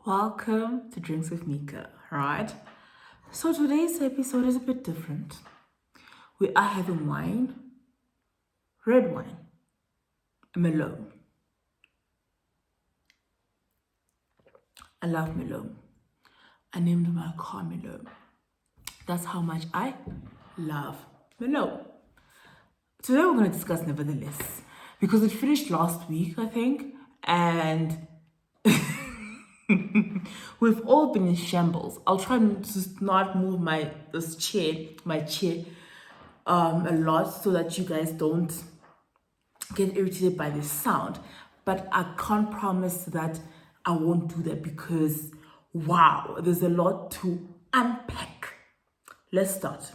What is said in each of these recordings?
Welcome to Drinks with Mika, right? So today's episode is a bit different. We are having wine, red wine, Merlot. I love Merlot. I named my car Merlot. That's how much I love Merlot. Today we're going to discuss Nevertheless because it finished last week, I think, and we've all been in shambles. I'll try to not move my chair, a lot so that you guys don't get irritated by the sound. But I can't promise that I won't do that because wow, there's a lot to unpack. Let's start.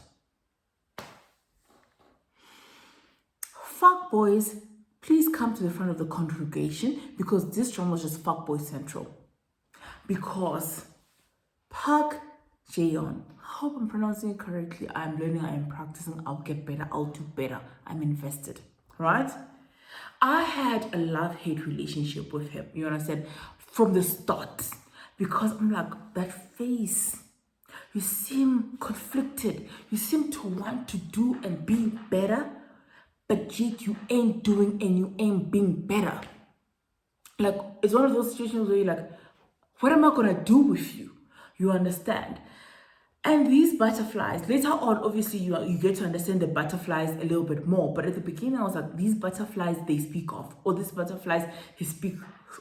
Fuck boys, please come to the front of the congregation because this drama was just fuckboy central. Because Park Jae-yeon, I hope I'm pronouncing it correctly. I'm learning, I am practicing, I'll get better, I'll do better. I'm invested, right? I had a love-hate relationship with him, you understand, from the start. Because I'm like, that face, you seem conflicted. You seem to want to do and be better, but yet you ain't doing and you ain't being better. Like, it's one of those situations where you're like, what am I gonna do with you? You understand? And these butterflies, later on, obviously, you get to understand the butterflies a little bit more. But at the beginning, I was like, these butterflies they speak of, or these butterflies he speaks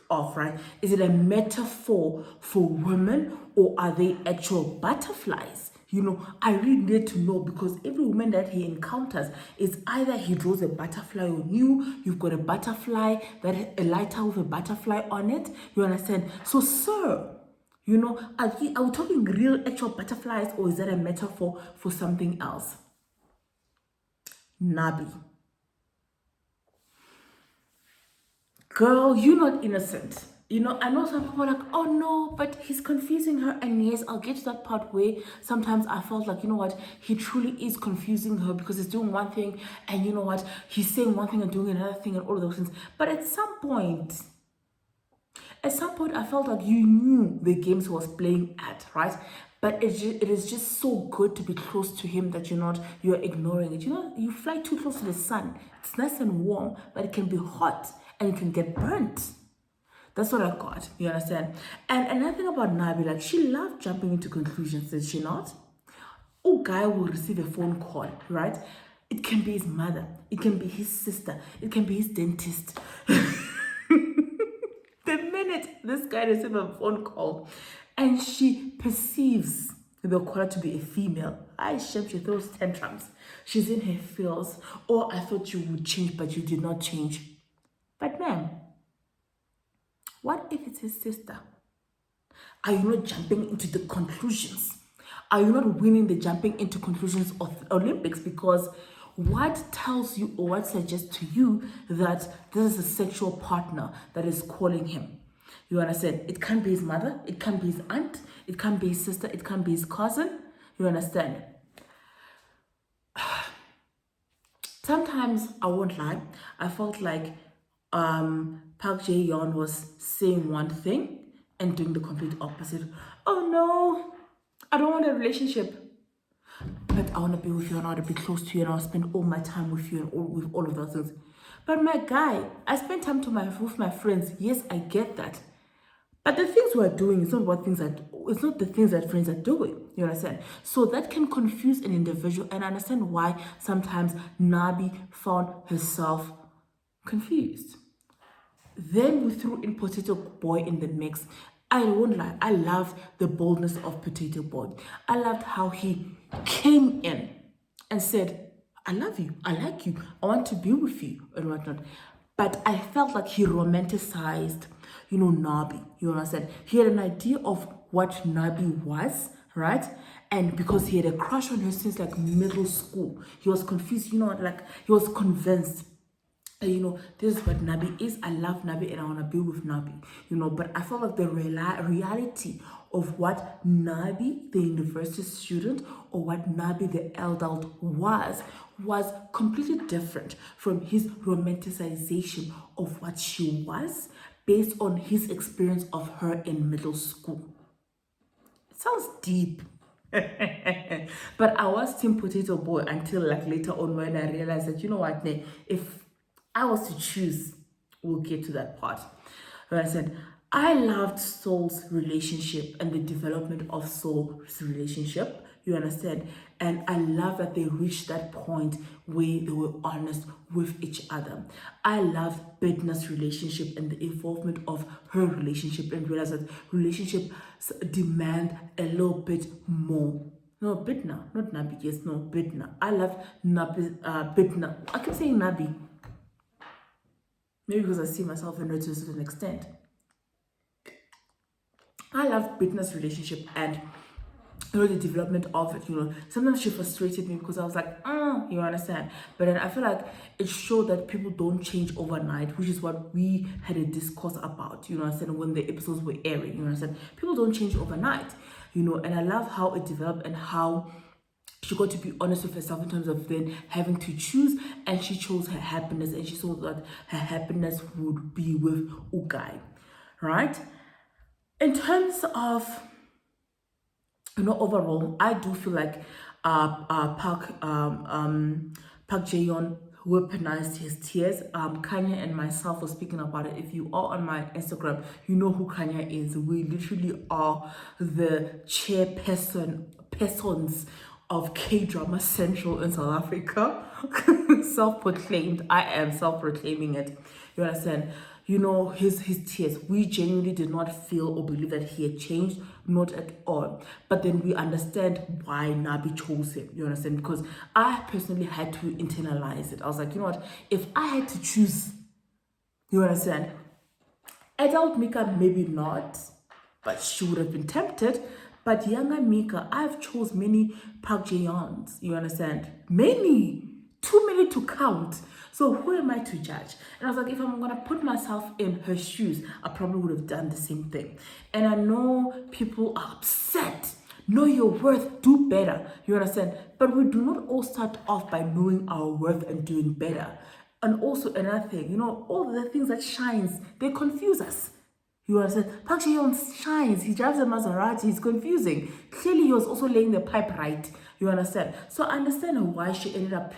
of, right? Is it a metaphor for women, or are they actual butterflies? You know, I really need to know because every woman that he encounters is either he draws a butterfly on you, you've got a butterfly, a lighter with a butterfly on it. You understand? So, sir, you know, are we talking real actual butterflies or is that a metaphor for something else? Nabi. Girl, you're not innocent. You know, I know some people are like, oh no, but he's confusing her. And yes, I'll get to that part where sometimes I felt like, you know what, he truly is confusing her because he's doing one thing and you know what, he's saying one thing and doing another thing and all of those things. But at some point, I felt like you knew the games he was playing at, right? But it is just so good to be close to him that you're ignoring it. You know, you fly too close to the sun. It's nice and warm, but it can be hot and you can get burnt. That's what I got. You understand? And another thing about Nabi, like she loved jumping into conclusions, did she not? Oh, guy will receive a phone call, right? It can be his mother, it can be his sister, it can be his dentist. The minute this guy receives a phone call and she perceives the caller to be a female, she throws tantrums. She's in her feels. Oh, I thought you would change, but you did not change. But ma'am, what if it's his sister? Are you not jumping into the conclusions? Are you not winning the jumping into conclusions of the Olympics? Because what tells you or what suggests to you that this is a sexual partner that is calling him? You understand? It can't be his mother, it can't be his aunt, it can't be his sister, it can't be his cousin. You understand? Sometimes, I won't lie, I felt like Park Jae-yeon was saying one thing and doing the complete opposite. Oh no, I don't want a relationship. But I want to be with you and I want to be close to you and I'll spend all my time with you and with all of those things. But my guy, I spend time with my friends. Yes, I get that. But the things we're doing is not it's not the things that friends are doing. You understand? So that can confuse an individual, and I understand why sometimes Nabi found herself confused. Then we threw in Potato Boy in the mix. I won't lie, I loved the boldness of Potato Boy. I loved how he came in and said, I love you, I like you, I want to be with you, and whatnot. But I felt like he romanticized, Nabi. You understand? He had an idea of what Nabi was, right? And because he had a crush on her since like middle school, he was confused, he was convinced. This is what Nabi is. I love Nabi and I want to be with Nabi, but I felt like the reality of what Nabi, the university student, or what Nabi, the adult, was completely different from his romanticization of what she was. based on his experience of her in middle school. It sounds deep. But I was Team Potato Boy until like later on when I realized that, you know what, if I was to choose, we'll get to that part. Where I said, I loved Soul's relationship and the development of Soul's relationship. You understand? And I love that they reached that point where they were honest with each other. I loved Bedna's relationship and the involvement of her relationship, and realized that relationships demand a little bit more. No, Bedna, not Nabi. Yes, no, Bedna. I love Nabi, Bedna. I keep saying Nabi. Maybe because I see myself in her to a certain extent. I love Bedna's relationship and the development of it. Sometimes she frustrated me because I was like, you understand? But then I feel like it showed that people don't change overnight, which is what we had a discourse about, you understand, when the episodes were airing, you understand? People don't change overnight, and I love how it developed and how she got to be honest with herself in terms of then having to choose, and she chose her happiness, and she saw that her happiness would be with Ugai, right? In terms of overall, I do feel like Park Jae-yeon weaponized his tears. Kanye and myself were speaking about it. If you are on my Instagram, you know who Kanye is. We literally are the chairpersons of K-Drama Central in South Africa. Self-proclaimed. I am self-proclaiming it. You understand? His tears. We genuinely did not feel or believe that he had changed, not at all. But then we understand why Nabi chose him. You understand? Because I personally had to internalize it. I was like, you know what? If I had to choose, you understand? Adult Mika, maybe not, but she would have been tempted. But younger Mika, I've chose many Park Jae-yeons. You understand? Many. Too many to count. So who am I to judge? And I was like, if I'm going to put myself in her shoes, I probably would have done the same thing. And I know people are upset. Know your worth, do better. You understand? But we do not all start off by knowing our worth and doing better. And also another thing, all the things that shines, they confuse us. You understand? Park Jae-yeon shines. He drives a Maserati. He's confusing. Clearly, he was also laying the pipe right. You understand? So I understand why she ended up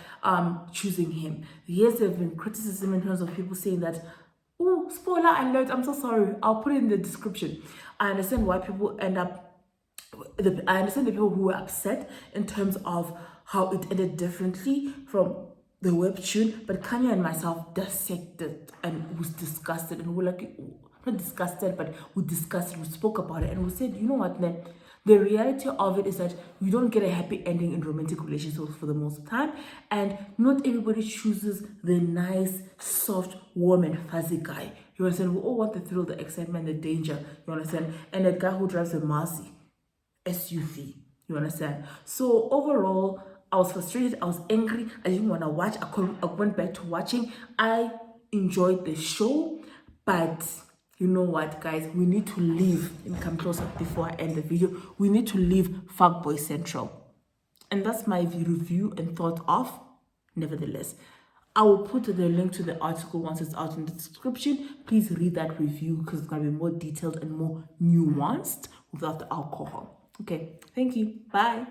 choosing him. Yes, there have been criticism in terms of people saying that, oh, spoiler alert, I'm so sorry. I'll put it in the description. I understand why people end up... I understand the people who were upset in terms of how it ended differently from the webtoon. But Kanye and myself dissected and was disgusted. And we were like... not disgusted, but we discussed it, we spoke about it, and we said, you know what, then the reality of it is that you don't get a happy ending in romantic relationships for the most time, and not everybody chooses the nice, soft, warm, and fuzzy guy. You understand? We all want the thrill, the excitement, the danger. You understand? And a guy who drives a Marcy SUV. You understand? So overall, I was frustrated. I was angry. I didn't want to watch. I went back to watching. I enjoyed the show, but you know what, guys? We need to leave and come closer before I end the video. We need to leave Fuckboy Central. And that's my review and thought of Nevertheless. I will put the link to the article once it's out in the description. Please read that review because it's going to be more detailed and more nuanced without the alcohol. Okay, thank you. Bye.